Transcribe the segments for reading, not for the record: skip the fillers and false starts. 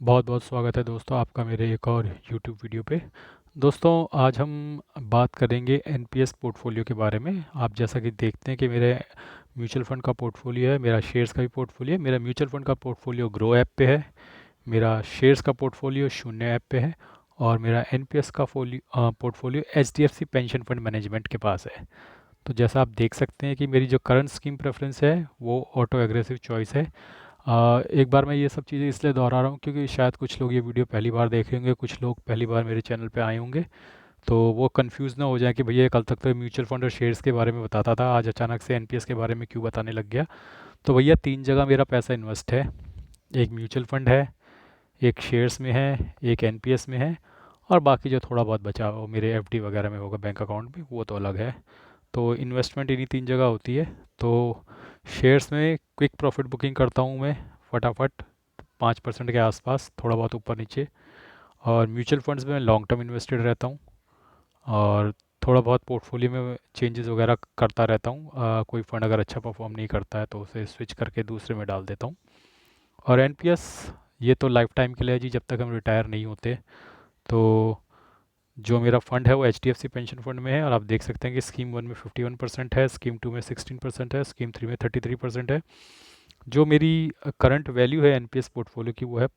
बहुत बहुत स्वागत है दोस्तों आपका मेरे एक और YouTube वीडियो पे। दोस्तों आज हम बात करेंगे एनपीएस पोर्टफोलियो के बारे में। आप जैसा कि देखते हैं कि मेरे म्यूचुअल फंड का पोर्टफोलियो है, मेरा शेयर्स का भी पोर्टफोलियो है। मेरा म्यूचुअल फंड का पोर्टफोलियो ग्रो ऐप पे है, मेरा शेयर्स का पोर्टफोलियो शून्य ऐप पे है और मेरा एनपीएस का portfolio HDFC pension fund management के पास है। तो जैसा आप देख सकते हैं कि मेरी जो करंट स्कीम प्रेफरेंस है वो ऑटो एग्रेसिव चॉइस है। एक बार मैं ये सब चीज़ें इसलिए दोहरा रहा हूँ क्योंकि शायद कुछ लोग ये वीडियो पहली बार देखे होंगे, कुछ लोग पहली बार मेरे चैनल पे आए होंगे, तो वो कंफ्यूज ना हो जाए कि भैया ये कल तक तो म्यूचुअल फंड और शेयर्स के बारे में बताता था, आज अचानक से एनपीएस के बारे में क्यों बताने लग गया। तो भैया तीन जगह मेरा पैसा इन्वेस्ट है। एक म्यूचुअल फंड है, एक शेयर्स में है, एक एनपीएस में है, और बाकी जो थोड़ा बहुत बचा वो मेरे एफडी वगैरह में होगा बैंक अकाउंट में, वो तो अलग है। तो इन्वेस्टमेंट इन्हीं तीन जगह होती है। तो शेयर्स में क्विक प्रॉफिट बुकिंग करता हूँ मैं, फटाफट 5% के आसपास, थोड़ा बहुत ऊपर नीचे। और म्यूचुअल फंड्स में लॉन्ग टर्म इन्वेस्टेड रहता हूँ और थोड़ा बहुत पोर्टफोलियो में चेंजेस वगैरह करता रहता हूँ। कोई फंड अगर अच्छा परफॉर्म नहीं करता है तो उसे स्विच करके दूसरे में डाल देता हूँ। और एनपीएस ये तो लाइफ टाइम के लिए है जी, जब तक हम रिटायर नहीं होते। तो जो मेरा फंड है वो H D F C pension fund में है, और आप देख सकते हैं कि स्कीम 1 में 51% है, स्कीम 2 में 16% है, स्कीम 3 में 33% है। जो मेरी करंट वैल्यू है एनपीएस पोर्टफोलियो की वो है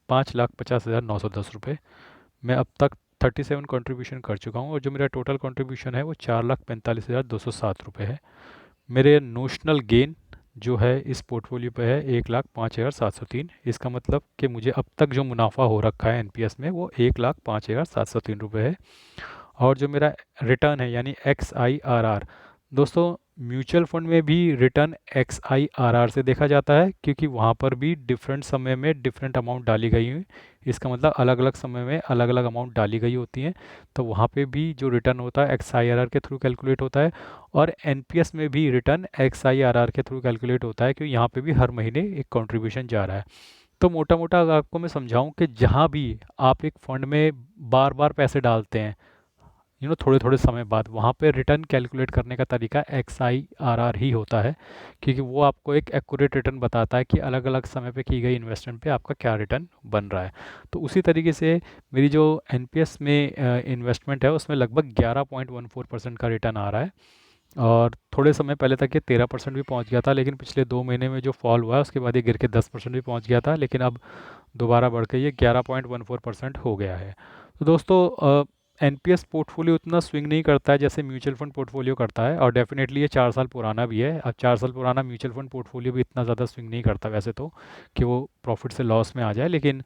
5,50,910 रुपये। मैं अब तक 37 कंट्रीब्यूशन कर चुका हूँ और जो मेरा टोटल कंट्रीब्यूशन है वो 4,45,207 रुपये है। मेरे नोशनल गेन जो है इस पोर्टफोलियो पे है 1,05,703। इसका मतलब कि मुझे अब तक जो मुनाफा हो रखा है एनपीएस में वो 1,05,703 रुपये है। और जो मेरा रिटर्न है यानी एक्स आई आर आर, दोस्तों म्यूचुअल फंड में भी return X I R R से देखा जाता है क्योंकि वहाँ पर भी डिफरेंट समय में डिफरेंट अमाउंट डाली गई हुई। इसका मतलब अलग अलग समय में अलग अलग अमाउंट डाली गई होती हैं, तो वहाँ पे भी जो रिटर्न होता है एक्स आई आर आर के थ्रू कैलकुलेट होता है। और एनपीएस में भी return X I R R के थ्रू कैलकुलेट होता है क्योंकि यहाँ पे भी हर महीने एक कंट्रीब्यूशन जा रहा है। तो मोटा मोटा अगर आपको मैं समझाऊं कि जहाँ भी आप एक फंड में बार बार पैसे डालते हैं, थोड़े थोड़े समय बाद, वहाँ पे रिटर्न कैलकुलेट करने का तरीका एक्स आई आर आर ही होता है क्योंकि वो आपको एक एक्यूरेट रिटर्न बताता है कि अलग अलग समय पे की गई इन्वेस्टमेंट पे आपका क्या रिटर्न बन रहा है। तो उसी तरीके से मेरी जो एनपीएस में इन्वेस्टमेंट है उसमें लगभग 11.14% का रिटर्न आ रहा है। और थोड़े समय पहले तक ये 13% भी पहुंच गया था, लेकिन पिछले 2 महीने में जो फॉल हुआ है उसके बाद ये गिर के 10% भी पहुंच गया था, लेकिन अब दोबारा बढ़ के ये 11.14% हो गया है। तो दोस्तों एनपीएस पोर्टफोलियो उतना स्विंग नहीं करता है जैसे म्यूचुअल फंड पोर्टफोलियो करता है, और डेफिनेटली ये 4 साल पुराना भी है। अब 4 साल पुराना म्यूचुअल फंड पोर्टफोलियो भी इतना ज़्यादा स्विंग नहीं करता वैसे तो कि वो प्रॉफिट से लॉस में आ जाए, लेकिन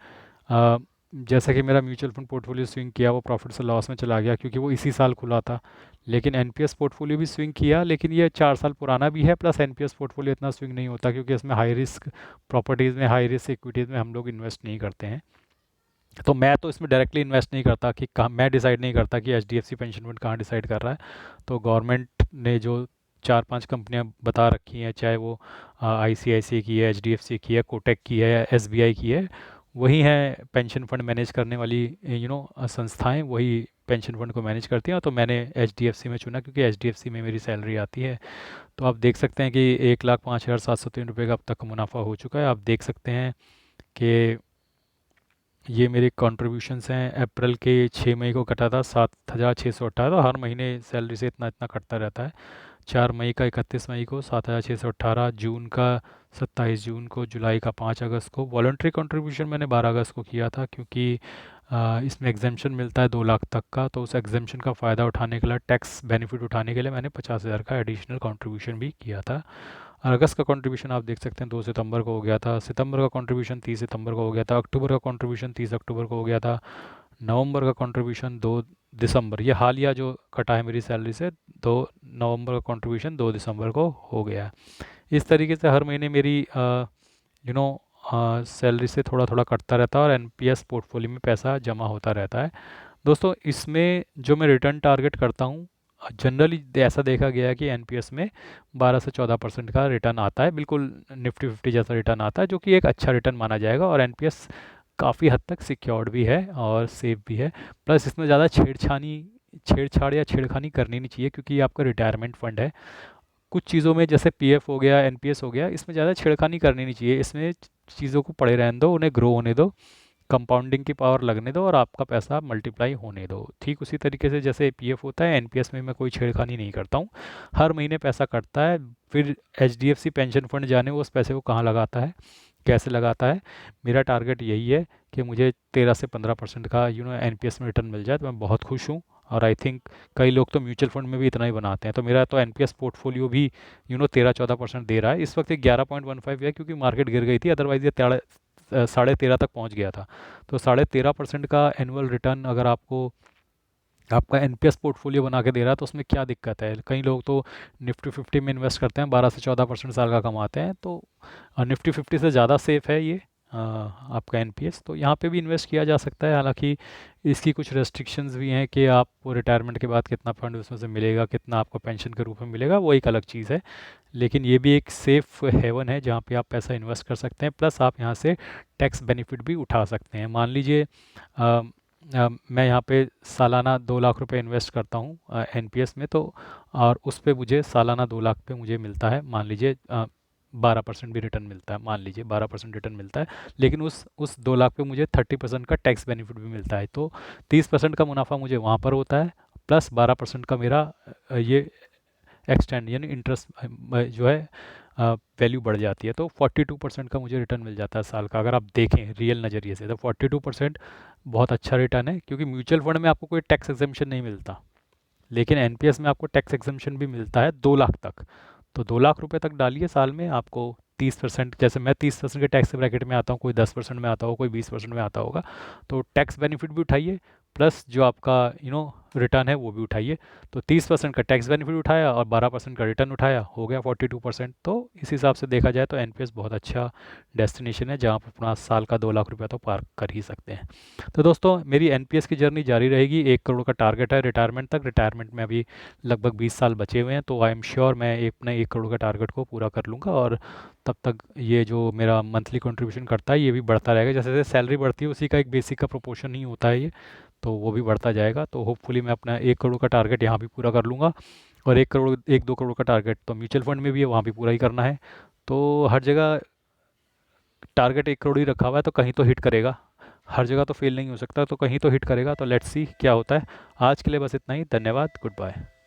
अ, जैसा कि मेरा म्यूचुअल फंड पोर्टफोलियो स्विंग किया वो प्रॉफिट से लॉस में चला गया क्योंकि वो इसी साल खुला था। लेकिन एनपीएस पोर्टफोलियो भी स्विंग किया, लेकिन ये 4 साल पुराना भी है, प्लस एनपीएस पोर्टफोलियो इतना स्विंग नहीं होता क्योंकि इसमें हाई रिस्क प्रॉपर्टीज़ में, हाई रिस्क इक्विटीज़ में हम लोग इन्वेस्ट नहीं करते हैं। तो मैं तो इसमें डायरेक्टली इन्वेस्ट नहीं करता कि कहाँ, मैं डिसाइड नहीं करता कि एचडीएफसी पेंशन फंड कहाँ डिसाइड कर रहा है। तो गवर्नमेंट ने जो 4-5 कंपनियां बता रखी हैं, चाहे वो आईसीआईसी की है, एचडीएफसी की है, कोटक की है, एसबीआई की है, वही हैं पेंशन फंड मैनेज करने वाली संस्थाएं, वही पेंशन फंड को मैनेज करती हैं। तो मैंने एचडीएफसी में चुना क्योंकि एचडीएफसी में मेरी सैलरी आती है। तो आप देख सकते हैं कि 1,05,703 रुपये का अब तक मुनाफा हो चुका है। आप देख सकते हैं कि ये मेरे कंट्रीब्यूशंस हैं। अप्रैल के 6 मई को कटा था 7,618, हर महीने सैलरी से इतना इतना कटता रहता है। 4 मई का, 31 मई को 7,618, जून का 27 जून को, जुलाई का 5 अगस्त को। वॉलंटरी कंट्रीब्यूशन मैंने 12 अगस्त को किया था क्योंकि इसमें एग्जेम्पशन मिलता है 2 लाख तक का, तो उस एग्जेम्पशन का फ़ायदा उठाने के लिए, टैक्स बेनिफिट उठाने के लिए मैंने 50,000 का एडिशनल कंट्रीब्यूशन भी किया था। और अगस्त का कंट्रीब्यूशन आप देख सकते हैं 2 सितंबर को हो गया था, सितंबर का कंट्रीब्यूशन 30 सितंबर को हो गया था, अक्टूबर का कंट्रीब्यूशन 30 अक्टूबर को हो गया था, नवंबर का कंट्रीब्यूशन 2 दिसंबर, ये हालिया जो कटा है मेरी सैलरी से, 2 नवंबर का कंट्रीब्यूशन 2 दिसंबर को हो गया है। इस तरीके से हर महीने मेरी यू नो सैलरी से थोड़ा थोड़ा कटता रहता है और एनपीएस पोर्टफोलियो में पैसा जमा होता रहता है। दोस्तों इसमें जो मैं रिटर्न टारगेट करता हूँ, जनरली ऐसा देखा गया है कि एनपीएस में 12 से 14% का रिटर्न आता है, बिल्कुल निफ्टी फिफ्टी जैसा रिटर्न आता है, जो कि एक अच्छा रिटर्न माना जाएगा। और एनपीएस काफ़ी हद तक सिक्योर्ड भी है और सेफ भी है। प्लस इसमें ज़्यादा छेड़छाड़ या छेड़खानी करनी नहीं चाहिए क्योंकि ये आपका रिटायरमेंट फंड है। कुछ चीज़ों में जैसे पीएफ हो गया, एनपीएस हो गया, इसमें ज़्यादा छेड़खानी करनी नहीं चाहिए। इसमें चीज़ों को पड़े रहने दो, उन्हें ग्रो होने दो। कंपाउंडिंग की पावर लगने दो और आपका पैसा मल्टीप्लाई होने दो। ठीक उसी तरीके से जैसे पीएफ होता है, एनपीएस में मैं कोई छेड़खानी नहीं करता हूँ, हर महीने पैसा कटता है। फिर एचडीएफसी पेंशन फंड जाने वो उस पैसे को कहाँ लगाता है, कैसे लगाता है। मेरा टारगेट यही है कि मुझे 13 से 15% का एनपीएस में रिटर्न मिल जाए तो मैं बहुत खुश हूँ। और आई थिंक कई लोग तो म्यूचुअल फंड में भी इतना ही बनाते हैं। तो मेरा तो एनपीएस पोर्टफोलियो भी 13-14% दे रहा है। इस वक्त ये 11.15 है क्योंकि मार्केट गिर गई थी, अदरवाइज ये 13.5 तक पहुंच गया था। तो 13.5% का एनुअल रिटर्न अगर आपको आपका एनपीएस पोर्टफोलियो बना के दे रहा है तो उसमें क्या दिक्कत है। कई लोग तो निफ्टी 50 में इन्वेस्ट करते हैं, 12 से 14% साल का कमाते हैं। तो निफ्टी 50 से ज़्यादा सेफ़ है ये आपका एनपीएस। तो यहाँ पे भी इन्वेस्ट किया जा सकता है। हालांकि इसकी कुछ रेस्ट्रिक्शंस भी हैं कि आपको रिटायरमेंट के बाद कितना फंड उसमें से मिलेगा, कितना आपको पेंशन के रूप में मिलेगा, वो एक अलग चीज़ है। लेकिन ये भी एक सेफ़ हेवन है जहाँ पे आप पैसा इन्वेस्ट कर सकते हैं, प्लस आप यहाँ से टैक्स बेनिफिट भी उठा सकते हैं। मान लीजिए मैं यहाँ पे सालाना 2 लाख रुपए इन्वेस्ट करता हूँ एनपीएस में, तो और उस पे मुझे सालाना 2 लाख पे मुझे मिलता है, मान लीजिए 12% भी रिटर्न मिलता है, मान लीजिए 12% रिटर्न मिलता है। लेकिन उस 2 लाख पे मुझे 30% का टैक्स बेनिफिट भी मिलता है। तो 30% का मुनाफा मुझे वहाँ पर होता है, प्लस 12% का मेरा ये एक्सटेंड यानी इंटरेस्ट जो है वैल्यू बढ़ जाती है। तो 42% का मुझे रिटर्न मिल जाता है साल का। अगर आप देखें रियल नज़रिए से तो 42% बहुत अच्छा रिटर्न है, क्योंकि म्यूचुअल फंड में आपको कोई टैक्स एग्जेम्पशन नहीं मिलता, लेकिन एनपीएस में आपको टैक्स एग्जेम्पशन भी मिलता है 2 लाख तक। तो 2 लाख रुपए तक डालिए साल में, आपको 30%, जैसे मैं 30% के टैक्स ब्रैकेट में आता हूँ, कोई 10% में आता होगा, कोई 20% में आता होगा। तो टैक्स बेनिफिट भी उठाइए, प्लस जो आपका रिटर्न है वो भी उठाइए। तो 30% का टैक्स बेनिफिट उठाया और 12% का रिटर्न उठाया, हो गया 42%। तो इस हिसाब से देखा जाए तो एनपीएस बहुत अच्छा डेस्टिनेशन है जहाँ पर अपना साल का 2 लाख रुपया तो पार कर ही सकते हैं। तो दोस्तों मेरी एनपीएस की जर्नी जारी रहेगी। 1 करोड़ का टारगेट है रिटायरमेंट तक। रिटायरमेंट में अभी लगभग 20 साल बचे हुए हैं, तो आई एम श्योर मैं अपने 1 करोड़ का टारगेट को पूरा कर लूँगा। और तब तक ये जो मेरा मंथली कंट्रीब्यूशन करता है ये भी बढ़ता रहेगा। जैसे जैसे सैलरी बढ़ती है उसी का एक बेसिक का प्रोपोर्शन ही होता है ये, तो वो भी बढ़ता जाएगा। तो होपफुली मैं अपना 1 करोड़ का टारगेट यहाँ भी पूरा कर लूँगा। और 1 करोड़ 1-2 करोड़ का टारगेट तो म्यूचुअल फंड में भी है, वहाँ भी पूरा ही करना है। तो हर जगह टारगेट 1 करोड़ ही रखा हुआ है, तो कहीं तो हिट करेगा। हर जगह तो फेल नहीं हो सकता, तो कहीं तो हिट करेगा। तो लेट्स सी क्या होता है। आज के लिए बस इतना ही। धन्यवाद, गुड बाय।